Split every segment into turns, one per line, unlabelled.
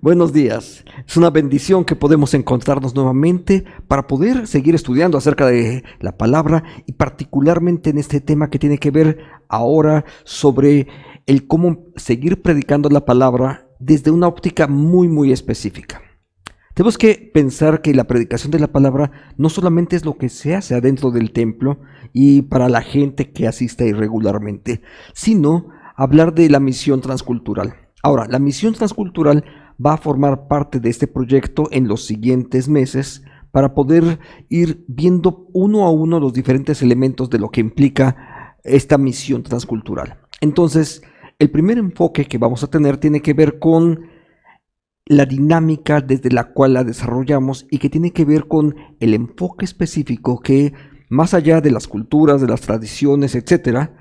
Buenos días. Es una bendición que podemos encontrarnos nuevamente para poder seguir estudiando acerca de la palabra y particularmente en este tema que tiene que ver ahora sobre el cómo seguir predicando la palabra desde una óptica muy específica. Tenemos que pensar que la predicación de la palabra no solamente es lo que se hace adentro del templo y para la gente que asiste irregularmente, sino hablar de la misión transcultural. Ahora, la misión transcultural va a formar parte de este proyecto en los siguientes meses para poder ir viendo uno a uno los diferentes elementos de lo que implica esta misión transcultural. Entonces, el primer enfoque que vamos a tener tiene que ver con la dinámica desde la cual la desarrollamos y que tiene que ver con el enfoque específico que, más allá de las culturas, de las tradiciones, etcétera,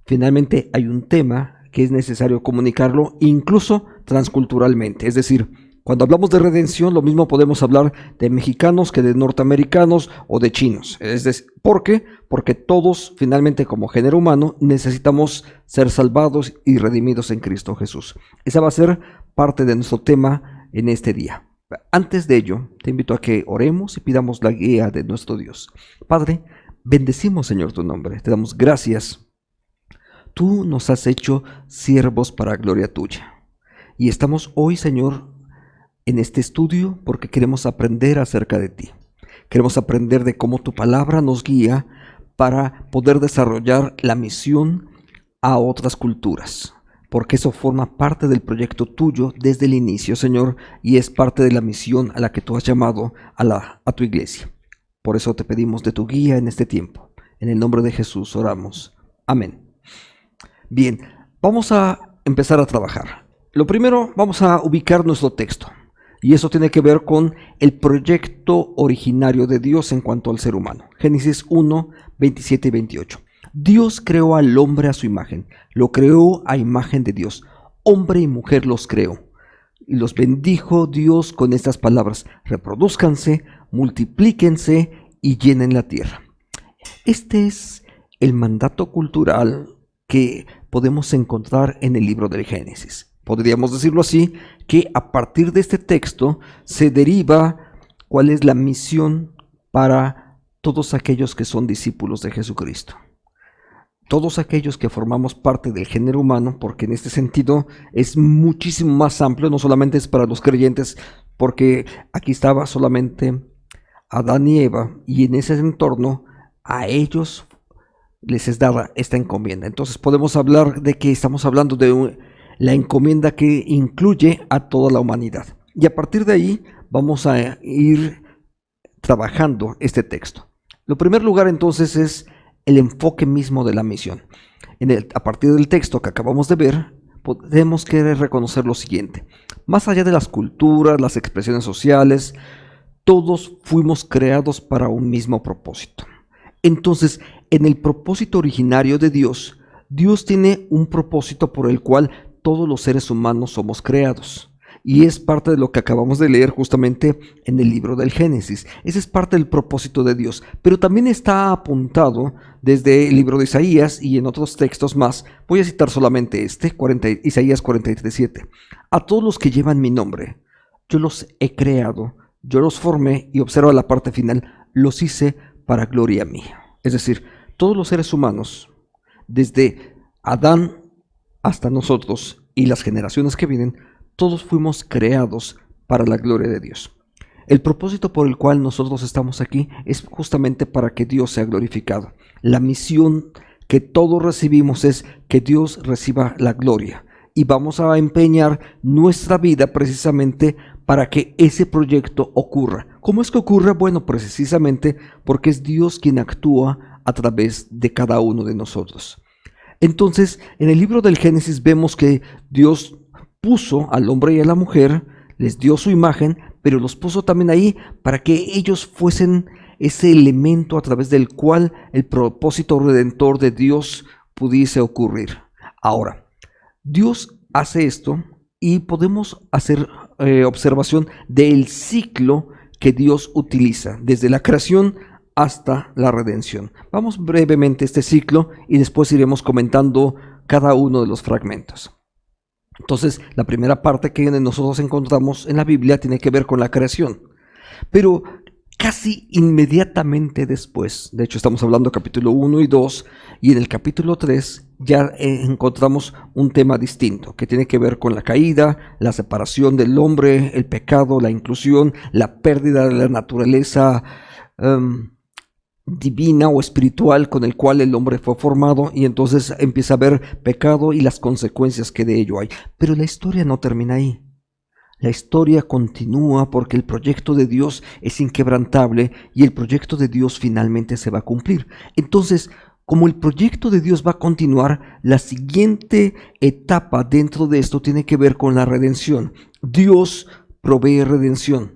finalmente hay un tema que es necesario comunicarlo incluso transculturalmente. Es decir, cuando hablamos de redención, lo mismo podemos hablar de mexicanos que de norteamericanos o de chinos. Es decir, ¿por qué? Porque todos, finalmente, como género humano, necesitamos ser salvados y redimidos en Cristo Jesús. Esa va a ser parte de nuestro tema en este día. Antes de ello, te invito a que oremos y pidamos la guía de nuestro Dios. Padre, bendecimos, Señor, tu nombre. Te damos gracias. Tú nos has hecho siervos para gloria tuya. Y estamos hoy, Señor, en este estudio porque queremos aprender acerca de ti. Queremos aprender de cómo tu palabra nos guía para poder desarrollar la misión a otras culturas, porque eso forma parte del proyecto tuyo desde el inicio, Señor, y es parte de la misión a la que tú has llamado a tu iglesia. Por eso te pedimos de tu guía en este tiempo. En el nombre de Jesús oramos. Amén. Bien, vamos a empezar a trabajar. Lo primero, vamos a ubicar nuestro texto. Y eso tiene que ver con el proyecto originario de Dios en cuanto al ser humano. Génesis 1, 27 y 28. Dios creó al hombre a su imagen. Lo creó a imagen de Dios. Hombre y mujer los creó. Y los bendijo Dios con estas palabras: reprodúzcanse, multiplíquense y llenen la tierra. Este es el mandato cultural que podemos encontrar en el libro del Génesis. Podríamos decirlo así, que a partir de este texto se deriva cuál es la misión para todos aquellos que son discípulos de Jesucristo. Todos aquellos que formamos parte del género humano, porque en este sentido es muchísimo más amplio, no solamente es para los creyentes, porque aquí estaba solamente Adán y Eva, y en ese entorno a ellos les es dada esta encomienda. Entonces podemos hablar de que estamos hablando de la encomienda que incluye a toda la humanidad. Y a partir de ahí vamos a ir trabajando este texto. Lo primer lugar entonces es el enfoque mismo de la misión. A partir del texto que acabamos de ver, podemos reconocer lo siguiente: más allá de las culturas, las expresiones sociales, todos fuimos creados para un mismo propósito. Entonces, en el propósito originario de Dios, Dios tiene un propósito por el cual todos los seres humanos somos creados. Y es parte de lo que acabamos de leer justamente en el libro del Génesis. Ese es parte del propósito de Dios. Pero también está apuntado desde el libro de Isaías y en otros textos más. Voy a citar solamente Isaías 43:7. A todos los que llevan mi nombre, yo los he creado, yo los formé, y observa la parte final, los hice para gloria mía. Es decir, todos los seres humanos, desde Adán hasta nosotros y las generaciones que vienen, todos fuimos creados para la gloria de Dios. El propósito por el cual nosotros estamos aquí es justamente para que Dios sea glorificado. La misión que todos recibimos es que Dios reciba la gloria, y vamos a empeñar nuestra vida precisamente para que ese proyecto ocurra. ¿Cómo es que ocurre? Bueno, precisamente porque es Dios quien actúa a través de cada uno de nosotros. Entonces, en el libro del Génesis vemos que Dios puso al hombre y a la mujer, les dio su imagen, pero los puso también ahí para que ellos fuesen ese elemento a través del cual el propósito redentor de Dios pudiese ocurrir. Ahora, Dios hace esto y podemos hacer observación del ciclo que Dios utiliza desde la creación hasta la redención. Vamos brevemente a este ciclo y después iremos comentando cada uno de los fragmentos. Entonces, la primera parte que nosotros encontramos en la Biblia tiene que ver con la creación. Pero casi inmediatamente después, de hecho estamos hablando capítulo 1 y 2, y en el capítulo 3 ya encontramos un tema distinto, que tiene que ver con la caída, la separación del hombre, el pecado, la inclusión, la pérdida de la naturaleza divina o espiritual con el cual el hombre fue formado, y entonces empieza a haber pecado y las consecuencias que de ello hay. Pero la historia no termina ahí. La historia continúa porque el proyecto de Dios es inquebrantable y el proyecto de Dios finalmente se va a cumplir. Entonces, como el proyecto de Dios va a continuar, la siguiente etapa dentro de esto tiene que ver con la redención. Dios provee redención.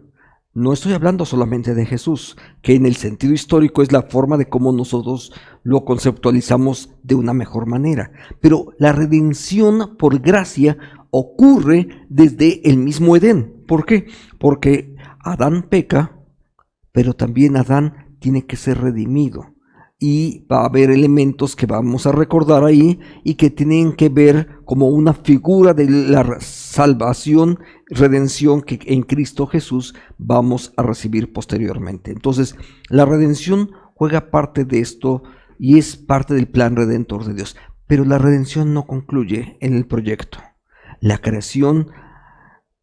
No estoy hablando solamente de Jesús, que en el sentido histórico es la forma de cómo nosotros lo conceptualizamos de una mejor manera. Pero la redención por gracia ocurre desde el mismo Edén. ¿Por qué? Porque Adán peca, pero también Adán tiene que ser redimido. Y va a haber elementos que vamos a recordar ahí y que tienen que ver como una figura de la salvación, redención que en Cristo Jesús vamos a recibir posteriormente. Entonces, la redención juega parte de esto y es parte del plan redentor de Dios. Pero la redención no concluye en el proyecto. La creación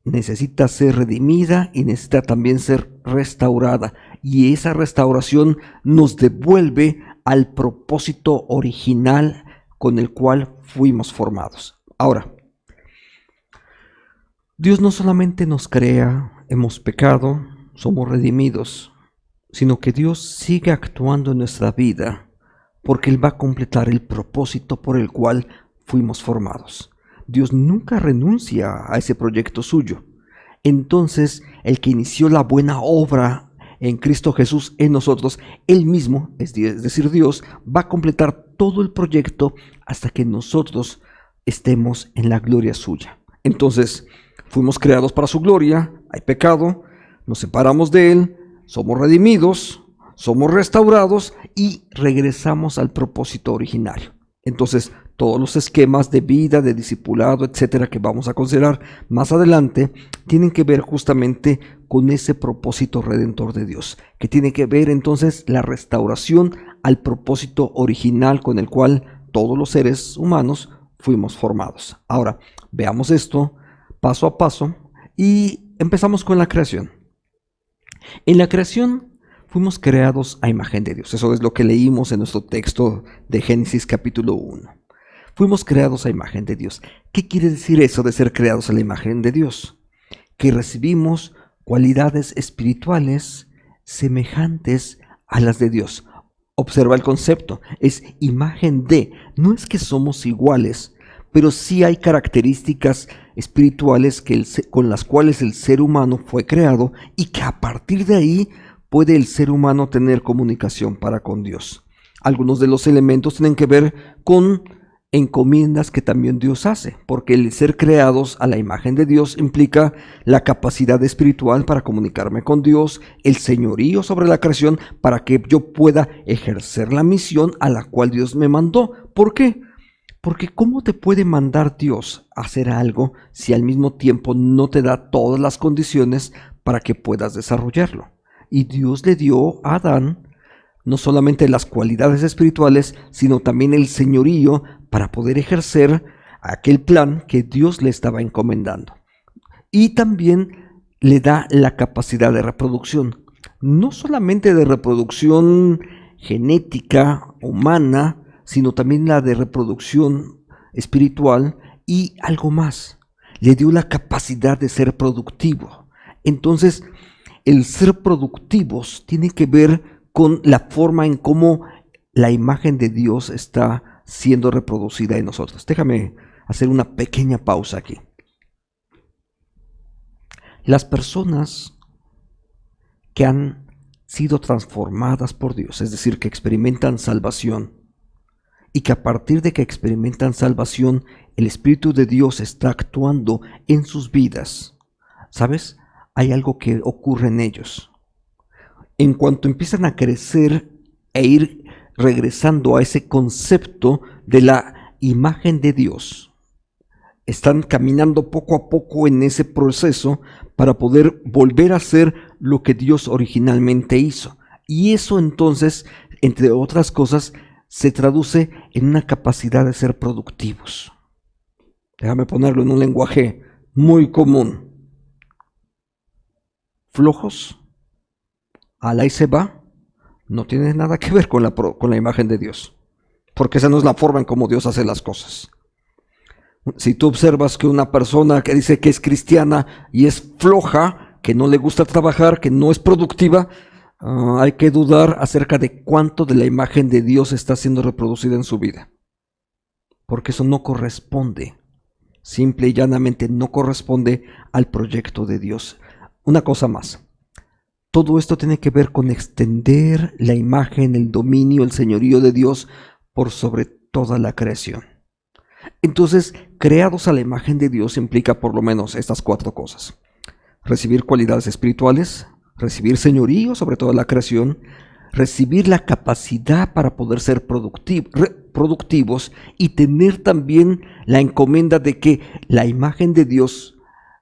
necesita ser redimida y necesita también ser restaurada. Y esa restauración nos devuelve al propósito original con el cual fuimos formados. Ahora, Dios no solamente nos crea, hemos pecado, somos redimidos, sino que Dios sigue actuando en nuestra vida porque Él va a completar el propósito por el cual fuimos formados. Dios nunca renuncia a ese proyecto suyo. Entonces, el que inició la buena obra en Cristo Jesús en nosotros, Él mismo, es decir, Dios, va a completar todo el proyecto hasta que nosotros estemos en la gloria suya. Entonces, fuimos creados para su gloria, hay pecado, nos separamos de Él, somos redimidos, somos restaurados y regresamos al propósito originario. Entonces, todos los esquemas de vida, de discipulado, etcétera, que vamos a considerar más adelante, tienen que ver justamente con ese propósito redentor de Dios, que tiene que ver entonces la restauración al propósito original con el cual todos los seres humanos fuimos formados. Ahora, veamos esto paso a paso y empezamos con la creación. En la creación fuimos creados a imagen de Dios. Eso es lo que leímos en nuestro texto de Génesis capítulo 1. Fuimos creados a imagen de Dios. ¿Qué quiere decir eso de ser creados a la imagen de Dios? Que recibimos cualidades espirituales semejantes a las de Dios. Observa el concepto, es imagen de, no es que somos iguales, pero sí hay características espirituales con las cuales el ser humano fue creado y que a partir de ahí puede el ser humano tener comunicación para con Dios. Algunos de los elementos tienen que ver con encomiendas que también Dios hace, porque el ser creados a la imagen de Dios implica la capacidad espiritual para comunicarme con Dios, el señorío sobre la creación para que yo pueda ejercer la misión a la cual Dios me mandó. ¿Por qué? Porque ¿cómo te puede mandar Dios a hacer algo si al mismo tiempo no te da todas las condiciones para que puedas desarrollarlo? Y Dios le dio a Adán no solamente las cualidades espirituales, sino también el señorío para poder ejercer aquel plan que Dios le estaba encomendando. Y también le da la capacidad de reproducción, no solamente de reproducción genética humana, sino también la de reproducción espiritual y algo más. Le dio la capacidad de ser productivo. Entonces, el ser productivos tiene que ver con la forma en cómo la imagen de Dios está siendo reproducida en nosotros. Déjame hacer una pequeña pausa aquí. Las personas que han sido transformadas por Dios, es decir, que experimentan salvación, y que a partir de que experimentan salvación, el Espíritu de Dios está actuando en sus vidas, ¿sabes? Hay algo que ocurre en ellos. En cuanto empiezan a crecer e ir regresando a ese concepto de la imagen de Dios, están caminando poco a poco en ese proceso para poder volver a hacer lo que Dios originalmente hizo. Y eso entonces, entre otras cosas, se traduce en una capacidad de ser productivos. Déjame ponerlo en un lenguaje muy común. Flojos, al ahí se va, no tiene nada que ver con la imagen de Dios, porque esa no es la forma en cómo Dios hace las cosas. Si tú observas que una persona que dice que es cristiana y es floja, que no le gusta trabajar, que no es productiva, hay que dudar acerca de cuánto de la imagen de Dios está siendo reproducida en su vida, porque eso no corresponde, simple y llanamente no corresponde al proyecto de Dios. Una cosa más, todo esto tiene que ver con extender la imagen, el dominio, el señorío de Dios por sobre toda la creación. Entonces, creados a la imagen de Dios implica por lo menos estas 4 cosas: recibir cualidades espirituales, recibir señorío sobre toda la creación, recibir la capacidad para poder ser productivos y tener también la encomienda de que la imagen de Dios,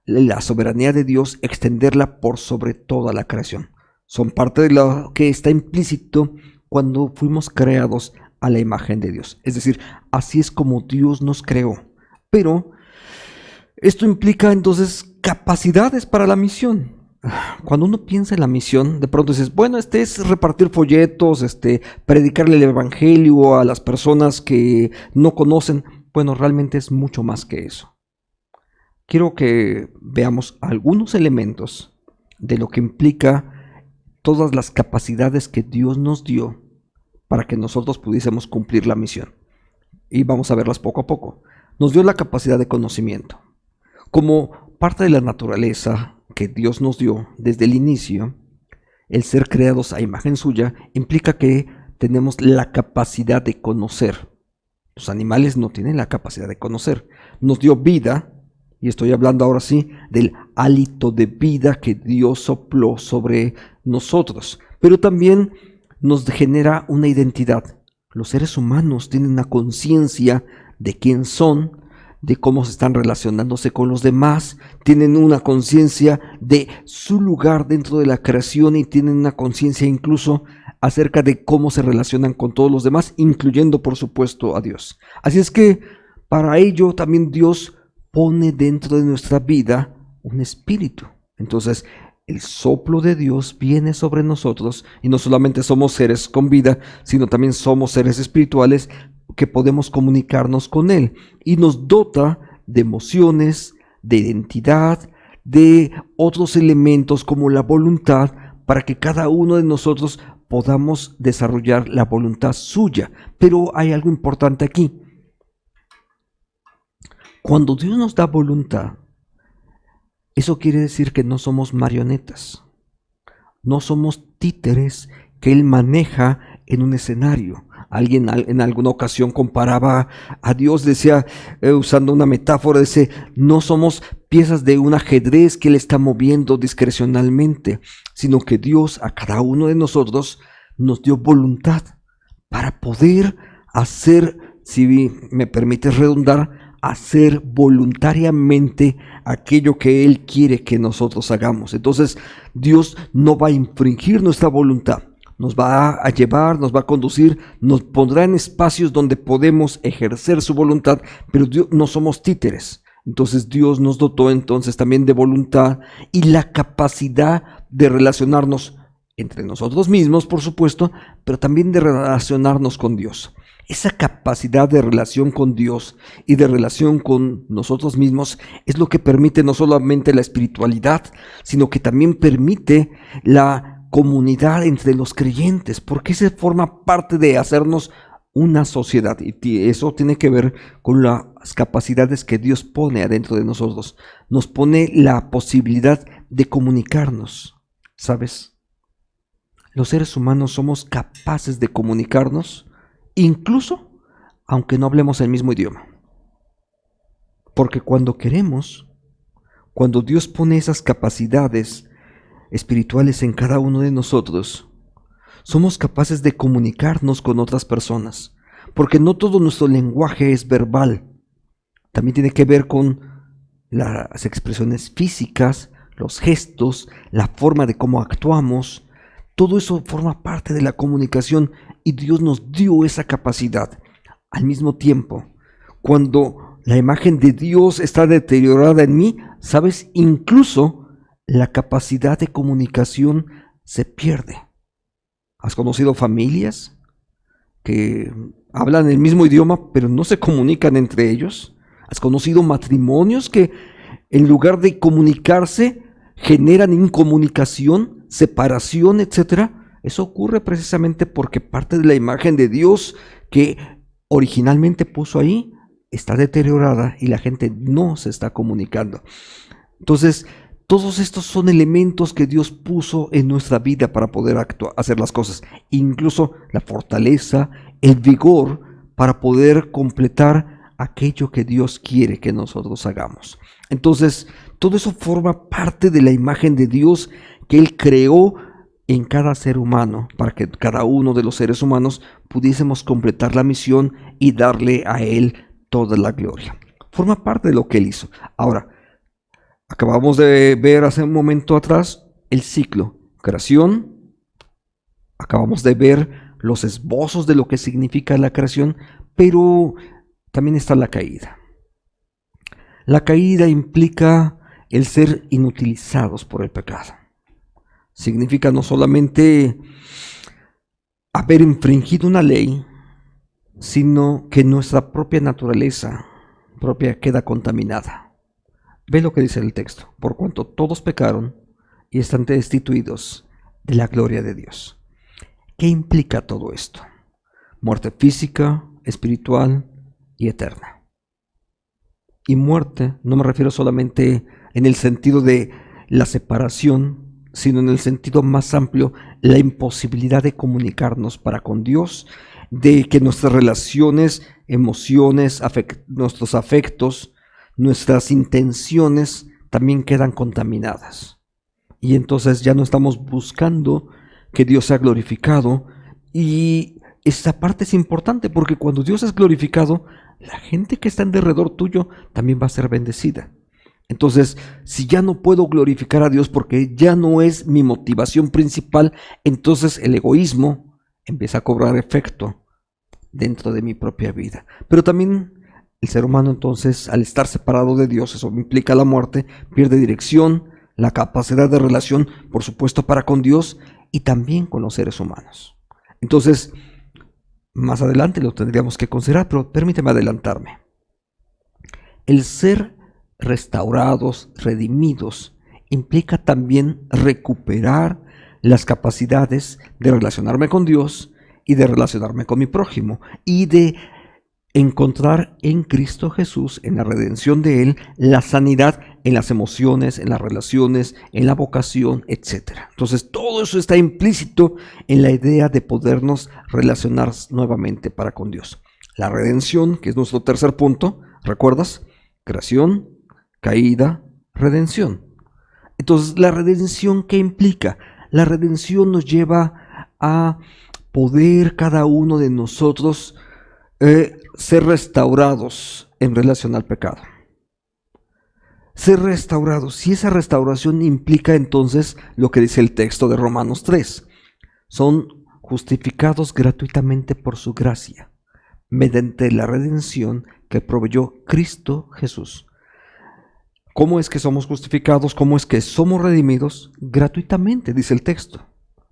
la soberanía de Dios, extenderla por sobre toda la creación. Son parte de lo que está implícito cuando fuimos creados a la imagen de Dios. Es decir, así es como Dios nos creó. Pero esto implica entonces capacidades para la misión. Cuando uno piensa en la misión, de pronto dices, bueno, es repartir folletos, predicarle el evangelio a las personas que no conocen. Bueno, realmente es mucho más que eso. Quiero que veamos algunos elementos de lo que implica todas las capacidades que Dios nos dio para que nosotros pudiésemos cumplir la misión. Y vamos a verlas poco a poco. Nos dio la capacidad de conocimiento. Como parte de la naturaleza que Dios nos dio desde el inicio, el ser creados a imagen suya implica que tenemos la capacidad de conocer. Los animales no tienen la capacidad de conocer. Nos dio vida, y estoy hablando ahora sí del hálito de vida que Dios sopló sobre nosotros, pero también nos genera una identidad. Los seres humanos tienen una conciencia de quién son, de cómo se están relacionándose con los demás, tienen una conciencia de su lugar dentro de la creación y tienen una conciencia incluso acerca de cómo se relacionan con todos los demás, incluyendo por supuesto a Dios. Así es que para ello también Dios pone dentro de nuestra vida un espíritu. Entonces el soplo de Dios viene sobre nosotros y no solamente somos seres con vida, sino también somos seres espirituales que podemos comunicarnos con Él, y nos dota de emociones, de identidad, de otros elementos como la voluntad, para que cada uno de nosotros podamos desarrollar la voluntad suya. Pero hay algo importante aquí. Cuando Dios nos da voluntad, eso quiere decir que no somos marionetas, no somos títeres que Él maneja en un escenario. Alguien en alguna ocasión comparaba a Dios, decía, usando una metáfora, dice, no somos piezas de un ajedrez que Él está moviendo discrecionalmente, sino que Dios a cada uno de nosotros nos dio voluntad para poder hacer, si me permites redundar, hacer voluntariamente aquello que Él quiere que nosotros hagamos. Entonces Dios no va a infringir nuestra voluntad. Nos va a llevar, nos va a conducir, nos pondrá en espacios donde podemos ejercer su voluntad, pero Dios, no somos títeres. Entonces Dios nos dotó entonces también de voluntad y la capacidad de relacionarnos entre nosotros mismos, por supuesto, pero también de relacionarnos con Dios. Esa capacidad de relación con Dios y de relación con nosotros mismos es lo que permite no solamente la espiritualidad, sino que también permite la comunidad entre los creyentes, porque se forma parte de hacernos una sociedad, y eso tiene que ver con las capacidades que Dios pone adentro de nosotros. Nos pone la posibilidad de comunicarnos, ¿sabes? Los seres humanos somos capaces de comunicarnos, incluso aunque no hablemos el mismo idioma, porque cuando queremos, cuando Dios pone esas capacidades espirituales en cada uno de nosotros, somos capaces de comunicarnos con otras personas, porque no todo nuestro lenguaje es verbal. también tiene que ver con las expresiones físicas, los gestos, la forma de cómo actuamos. Todo eso forma parte de la comunicación y Dios nos dio esa capacidad. Al mismo tiempo, cuando la imagen de Dios está deteriorada en mí, ¿sabes? Incluso la capacidad de comunicación se pierde. ¿Has conocido familias que hablan el mismo idioma pero no se comunican entre ellos? ¿Has conocido matrimonios que en lugar de comunicarse generan incomunicación, separación, etcétera? Eso ocurre precisamente porque parte de la imagen de Dios que originalmente puso ahí está deteriorada y la gente no se está comunicando. Entonces, todos estos son elementos que Dios puso en nuestra vida para poder hacer las cosas, incluso la fortaleza, el vigor para poder completar aquello que Dios quiere que nosotros hagamos. Entonces, todo eso forma parte de la imagen de Dios que Él creó en cada ser humano, para que cada uno de los seres humanos pudiésemos completar la misión y darle a Él toda la gloria. Forma parte de lo que Él hizo. Ahora, acabamos de ver hace un momento atrás el ciclo, creación, acabamos de ver los esbozos de lo que significa la creación, pero también está la caída. La caída implica el ser inutilizados por el pecado. Significa no solamente haber infringido una ley, sino que nuestra propia naturaleza propia queda contaminada. Ve lo que dice el texto: por cuanto todos pecaron y están destituidos de la gloria de Dios. ¿Qué implica todo esto? Muerte física, espiritual y eterna. Y muerte no me refiero solamente en el sentido de la separación, sino en el sentido más amplio, la imposibilidad de comunicarnos para con Dios, de que nuestras relaciones, emociones, nuestros afectos, nuestras intenciones también quedan contaminadas. Y entonces ya no estamos buscando que Dios sea glorificado. Y esta parte es importante porque cuando Dios es glorificado, la gente que está en derredor tuyo también va a ser bendecida. Entonces, si ya no puedo glorificar a Dios porque ya no es mi motivación principal, entonces el egoísmo empieza a cobrar efecto dentro de mi propia vida. Pero también el ser humano, entonces, al estar separado de Dios, eso implica la muerte, pierde dirección, la capacidad de relación, por supuesto, para con Dios y también con los seres humanos. Entonces, más adelante lo tendríamos que considerar, pero permíteme adelantarme. El ser restaurados, redimidos, implica también recuperar las capacidades de relacionarme con Dios y de relacionarme con mi prójimo y de encontrar en Cristo Jesús, en la redención de Él, la sanidad en las emociones, en las relaciones, en la vocación, etc. Entonces todo eso está implícito en la idea de podernos relacionar nuevamente para con Dios. La redención, que es nuestro tercer punto, ¿recuerdas? Creación, caída, redención. Entonces, ¿la redención qué implica? La redención nos lleva a poder cada uno de nosotros ser restaurados en relación al pecado. Ser restaurados. Y esa restauración implica entonces lo que dice el texto de Romanos 3. Son justificados gratuitamente por su gracia, mediante la redención que proveyó Cristo Jesús. ¿Cómo es que somos justificados? ¿Cómo es que somos redimidos? Gratuitamente, dice el texto,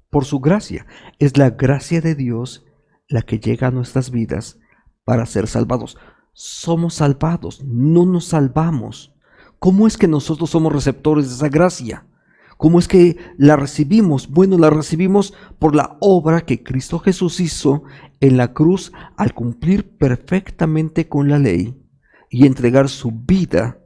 por su gracia. Es la gracia de Dios la que llega a nuestras vidas para ser salvados. Somos salvados, no nos salvamos. ¿Cómo es que nosotros somos receptores de esa gracia? ¿Cómo es que la recibimos? Bueno, la recibimos por la obra que Cristo Jesús hizo en la cruz al cumplir perfectamente con la ley y entregar su vida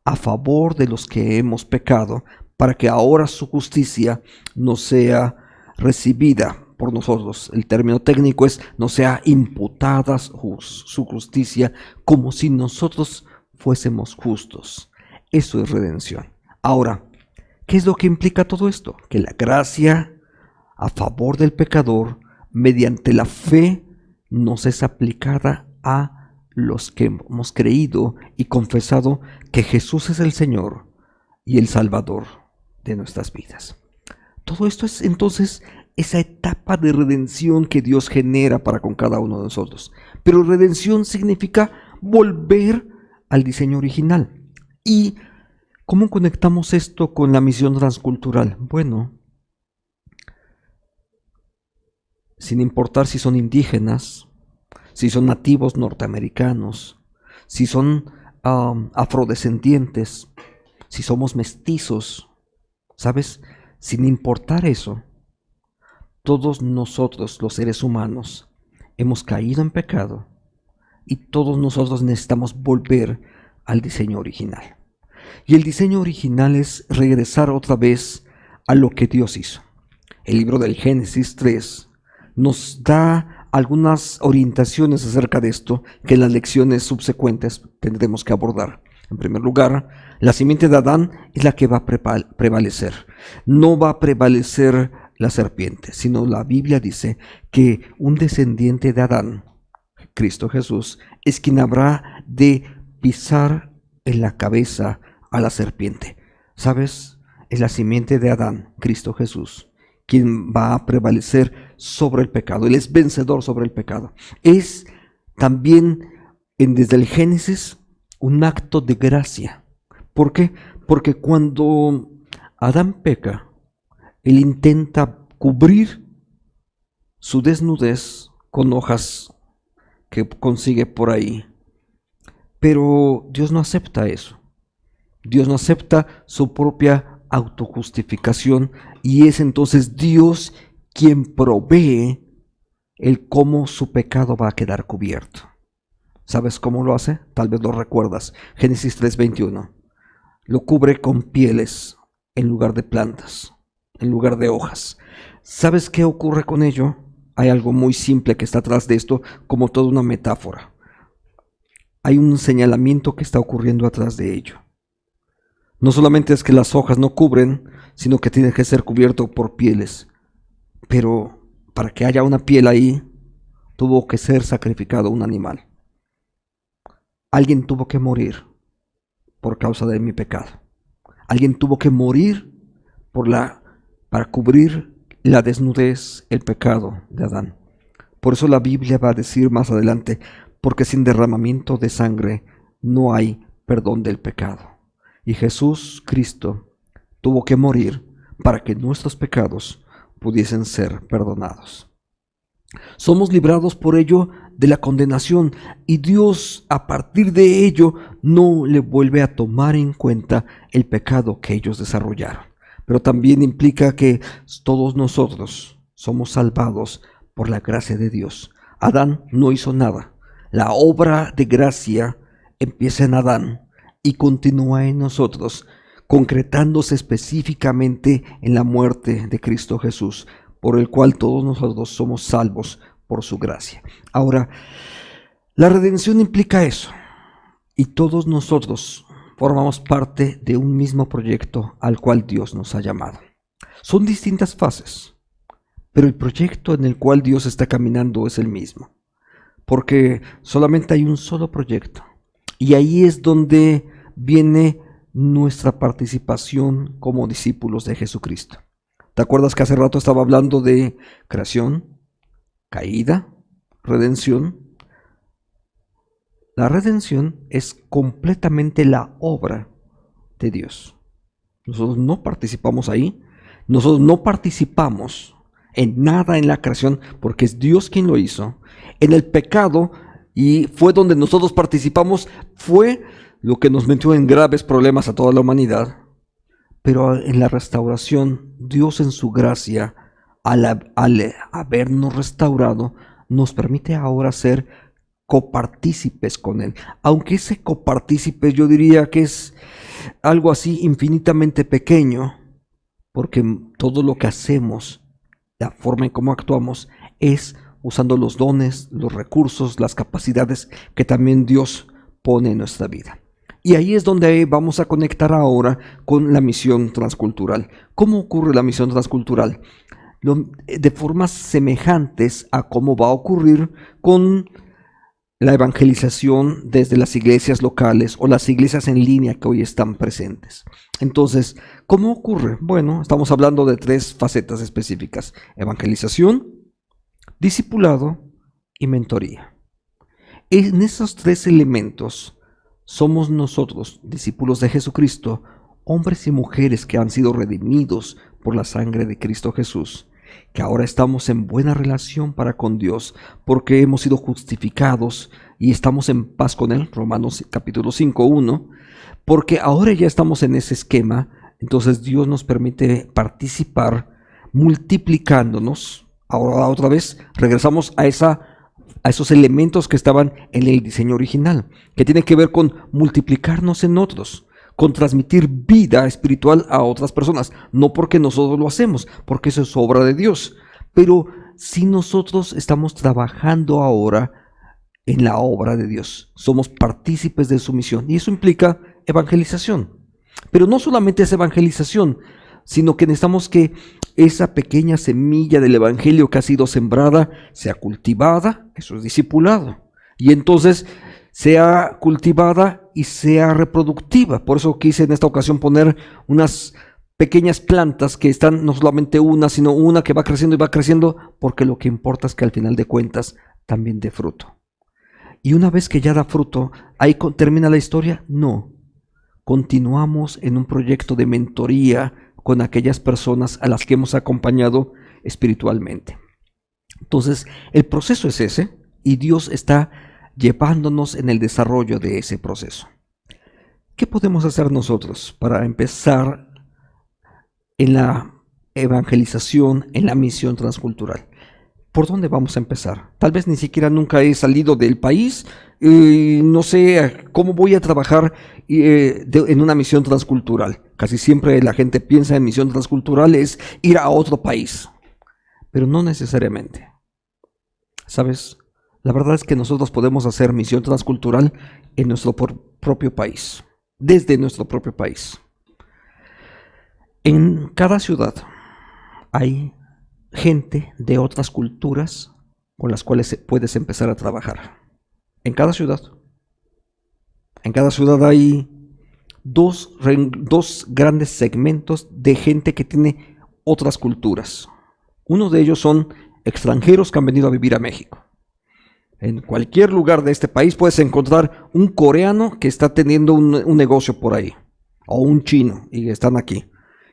a favor de los que hemos pecado, para que ahora su justicia no sea recibida por nosotros. El término técnico es no sea imputada su justicia como si nosotros fuésemos justos. Eso es redención. Ahora, ¿qué es lo que implica todo esto? Que la gracia a favor del pecador, mediante la fe, nos es aplicada a los que hemos creído y confesado que Jesús es el Señor y el Salvador de nuestras vidas. Todo esto es entonces esa etapa de redención que Dios genera para con cada uno de nosotros. Pero redención significa volver al diseño original. ¿Y cómo conectamos esto con la misión transcultural? Bueno, sin importar si son indígenas, si son nativos norteamericanos, si son afrodescendientes, si somos mestizos, ¿sabes? Sin importar eso, todos nosotros, los seres humanos, hemos caído en pecado y todos nosotros necesitamos volver al diseño original. Y el diseño original es regresar otra vez a lo que Dios hizo. El libro del Génesis 3 nos da algunas orientaciones acerca de esto que en las lecciones subsecuentes tendremos que abordar. En primer lugar, la simiente de Adán es la que va a prevalecer. No va a prevalecer la serpiente, sino la Biblia dice que un descendiente de Adán, Cristo Jesús, es quien habrá de pisar en la cabeza a la serpiente. ¿Sabes? Es la simiente de Adán, Cristo Jesús, quien va a prevalecer sobre el pecado. Él es vencedor sobre el pecado. Es también desde el Génesis un acto de gracia. ¿Por qué? Porque cuando Adán peca, él intenta cubrir su desnudez con hojas que consigue por ahí. Pero Dios no acepta eso. Dios no acepta su propia autojustificación y es entonces Dios quien provee el cómo su pecado va a quedar cubierto. ¿Sabes cómo lo hace? Tal vez lo recuerdas. Génesis 3:21. Lo cubre con pieles en lugar de plantas, en lugar de hojas. ¿Sabes qué ocurre con ello? Hay algo muy simple que está atrás de esto, como toda una metáfora. Hay un señalamiento que está ocurriendo atrás de ello. No solamente es que las hojas no cubren, sino que tiene que ser cubierto por pieles. Pero para que haya una piel ahí, tuvo que ser sacrificado un animal. Alguien tuvo que morir por causa de mi pecado. Alguien tuvo que morir para cubrir la desnudez, el pecado de Adán. Por eso la Biblia va a decir más adelante, porque sin derramamiento de sangre no hay perdón del pecado. Y Jesús Cristo tuvo que morir para que nuestros pecados pudiesen ser perdonados. Somos librados por ello de la condenación y Dios a partir de ello no le vuelve a tomar en cuenta el pecado que ellos desarrollaron. Pero también implica que todos nosotros somos salvados por la gracia de Dios. Adán no hizo nada. La obra de gracia empieza en Adán y continúa en nosotros, concretándose específicamente en la muerte de Cristo Jesús, por el cual todos nosotros somos salvos por su gracia. Ahora, la redención implica eso, y todos nosotros formamos parte de un mismo proyecto al cual Dios nos ha llamado. Son distintas fases, pero el proyecto en el cual Dios está caminando es el mismo, porque solamente hay un solo proyecto, y ahí es donde viene nuestra participación como discípulos de Jesucristo. ¿Te acuerdas que hace rato estaba hablando de creación, caída, redención? La redención es completamente la obra de Dios. Nosotros no participamos ahí, nosotros no participamos en nada en la creación porque es Dios quien lo hizo. En el pecado, y fue donde nosotros participamos, fue lo que nos metió en graves problemas a toda la humanidad. Pero en la restauración, Dios en su gracia, al habernos restaurado, nos permite ahora ser copartícipes con Él. Aunque ese copartícipe yo diría que es algo así infinitamente pequeño, porque todo lo que hacemos, la forma en cómo actuamos, es usando los dones, los recursos, las capacidades que también Dios pone en nuestra vida. Y ahí es donde vamos a conectar ahora con la misión transcultural. ¿Cómo ocurre la misión transcultural? De formas semejantes a cómo va a ocurrir con la evangelización desde las iglesias locales o las iglesias en línea que hoy están presentes. Entonces, ¿cómo ocurre? Bueno, estamos hablando de 3 facetas específicas: evangelización, discipulado y mentoría. En esos 3 elementos somos nosotros, discípulos de Jesucristo, hombres y mujeres que han sido redimidos por la sangre de Cristo Jesús, que ahora estamos en buena relación para con Dios, porque hemos sido justificados y estamos en paz con Él, Romanos capítulo 5:1, porque ahora ya estamos en ese esquema. Entonces Dios nos permite participar multiplicándonos. Ahora otra vez regresamos a esos elementos que estaban en el diseño original, que tiene que ver con multiplicarnos en otros, con transmitir vida espiritual a otras personas, no porque nosotros lo hacemos, porque eso es obra de Dios, pero si nosotros estamos trabajando ahora en la obra de Dios, somos partícipes de su misión, y eso implica evangelización. Pero no solamente es evangelización, sino que necesitamos que esa pequeña semilla del evangelio que ha sido sembrada sea cultivada, eso es discipulado, y entonces sea cultivada y sea reproductiva. Por eso quise en esta ocasión poner unas pequeñas plantas que están no solamente una, sino una que va creciendo y va creciendo, porque lo que importa es que al final de cuentas también dé fruto. Y una vez que ya da fruto, ¿ahí termina la historia? No. Continuamos en un proyecto de mentoría con aquellas personas a las que hemos acompañado espiritualmente. Entonces, el proceso es ese, y Dios está llevándonos en el desarrollo de ese proceso. ¿Qué podemos hacer nosotros para empezar en la evangelización, en la misión transcultural? ¿Por dónde vamos a empezar? Tal vez ni siquiera nunca he salido del país, no sé cómo voy a trabajar en una misión transcultural. Casi siempre la gente piensa en misión transcultural es ir a otro país, pero no necesariamente. ¿Sabes? La verdad es que nosotros podemos hacer misión transcultural en nuestro propio país, desde nuestro propio país. En cada ciudad hay gente de otras culturas con las cuales puedes empezar a trabajar. En cada ciudad. En cada ciudad hay dos grandes segmentos de gente que tiene otras culturas. Uno de ellos son extranjeros que han venido a vivir a México. En cualquier lugar de este país puedes encontrar un coreano que está teniendo un negocio por ahí, o un chino, y están aquí.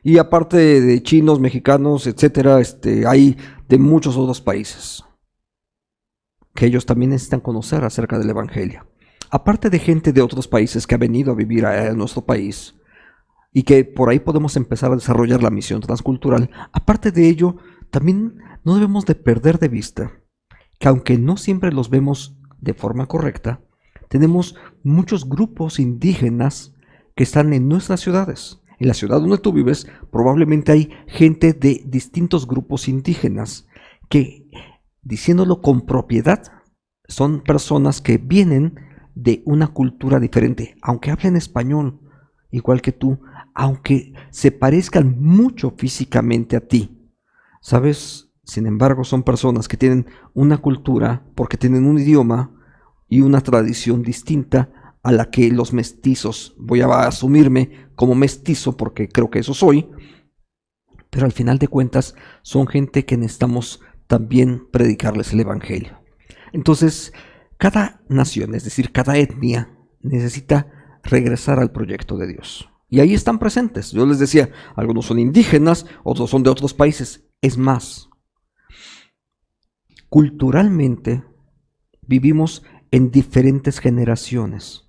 Y aparte de chinos, mexicanos, etcétera, hay de muchos otros países que ellos también necesitan conocer acerca del evangelio. Aparte de gente de otros países que ha venido a vivir a nuestro país y que por ahí podemos empezar a desarrollar la misión transcultural, aparte de ello, también no debemos de perder de vista que aunque no siempre los vemos de forma correcta, tenemos muchos grupos indígenas que están en nuestras ciudades. En la ciudad donde tú vives, probablemente hay gente de distintos grupos indígenas que, diciéndolo con propiedad, son personas que vienen de una cultura diferente, aunque hablen español igual que tú, aunque se parezcan mucho físicamente a ti. ¿Sabes? Sin embargo, son personas que tienen una cultura, porque tienen un idioma y una tradición distinta a la que los mestizos, voy a asumirme como mestizo porque creo que eso soy, pero al final de cuentas son gente que necesitamos también predicarles el evangelio. Entonces, cada nación, es decir, cada etnia, necesita regresar al proyecto de Dios. Y ahí están presentes. Yo les decía, algunos son indígenas, otros son de otros países. Es más, culturalmente vivimos en diferentes generaciones.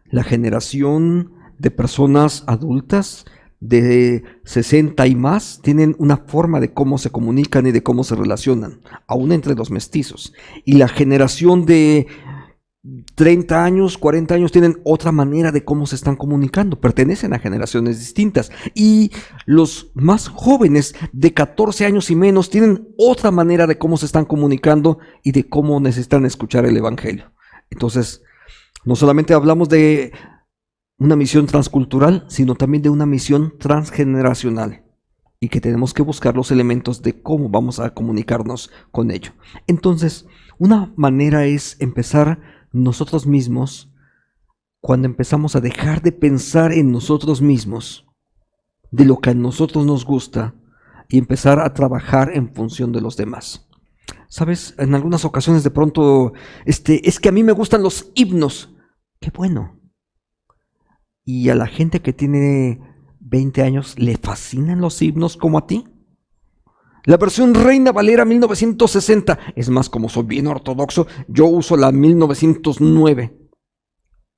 La generación de personas adultas de 60 y más tienen una forma de cómo se comunican y de cómo se relacionan, aún entre los mestizos. Y la generación de 30 años, 40 años tienen otra manera de cómo se están comunicando, pertenecen a generaciones distintas. Y los más jóvenes de 14 años y menos tienen otra manera de cómo se están comunicando y de cómo necesitan escuchar el evangelio. Entonces, no solamente hablamos de una misión transcultural, sino también de una misión transgeneracional, y que tenemos que buscar los elementos de cómo vamos a comunicarnos con ello. Entonces, Una manera es empezar nosotros mismos, cuando empezamos a dejar de pensar en nosotros mismos, de lo que a nosotros nos gusta, y empezar a trabajar en función de los demás. Sabes, en algunas ocasiones de pronto, es que a mí me gustan los himnos. Qué bueno. Y a la gente que tiene 20 años, ¿le fascinan los himnos como a ti? La versión Reina Valera 1960. Es más, como soy bien ortodoxo, yo uso la 1909.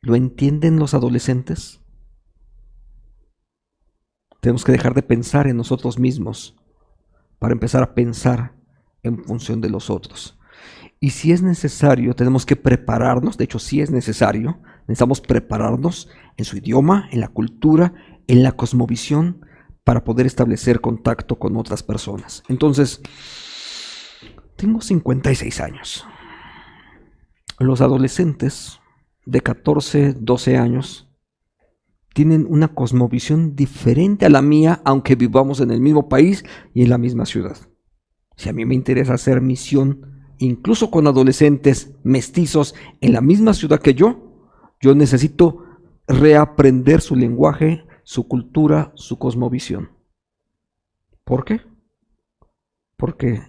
¿Lo entienden los adolescentes? Tenemos que dejar de pensar en nosotros mismos para empezar a pensar en función de los otros. Y si es necesario, tenemos que prepararnos. De hecho, si es necesario, necesitamos prepararnos en su idioma, en la cultura, en la cosmovisión, para poder establecer contacto con otras personas. Entonces, tengo 56 años. Los adolescentes de 14, 12 años tienen una cosmovisión diferente a la mía, aunque vivamos en el mismo país y en la misma ciudad. Si a mí me interesa hacer misión, incluso con adolescentes mestizos en la misma ciudad que yo necesito reaprender su lenguaje, su cultura, su cosmovisión. ¿Por qué? Porque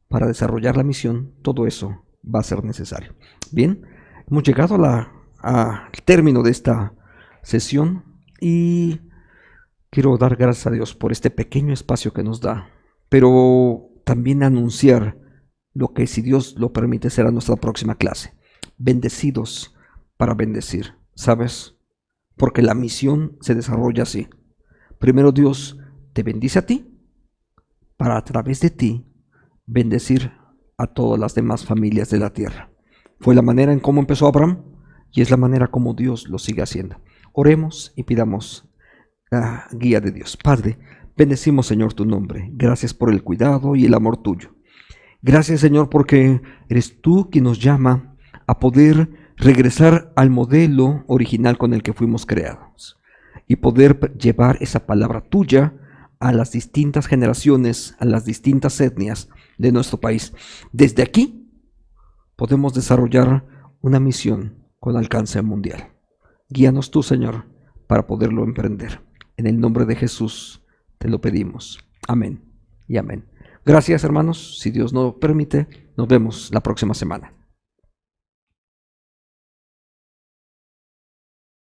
para desarrollar la misión, todo eso va a ser necesario. Bien, hemos llegado al término de esta sesión y quiero dar gracias a Dios por este pequeño espacio que nos da, pero también anunciar lo que, si Dios lo permite, será nuestra próxima clase. Bendecidos para bendecir, ¿sabes? Porque la misión se desarrolla así. Primero Dios te bendice a ti, para a través de ti bendecir a todas las demás familias de la tierra. Fue la manera en cómo empezó Abraham y es la manera como Dios lo sigue haciendo. Oremos y pidamos la guía de Dios. Padre, bendecimos, Señor, tu nombre. Gracias por el cuidado y el amor tuyo. Gracias, Señor, porque eres tú quien nos llama a poder regresar al modelo original con el que fuimos creados y poder llevar esa palabra tuya a las distintas generaciones, a las distintas etnias de nuestro país. Desde aquí podemos desarrollar una misión con alcance mundial. Guíanos tú, Señor, para poderlo emprender. En el nombre de Jesús te lo pedimos. Amén y amén. Gracias, hermanos. Si Dios nos permite, nos vemos la próxima semana.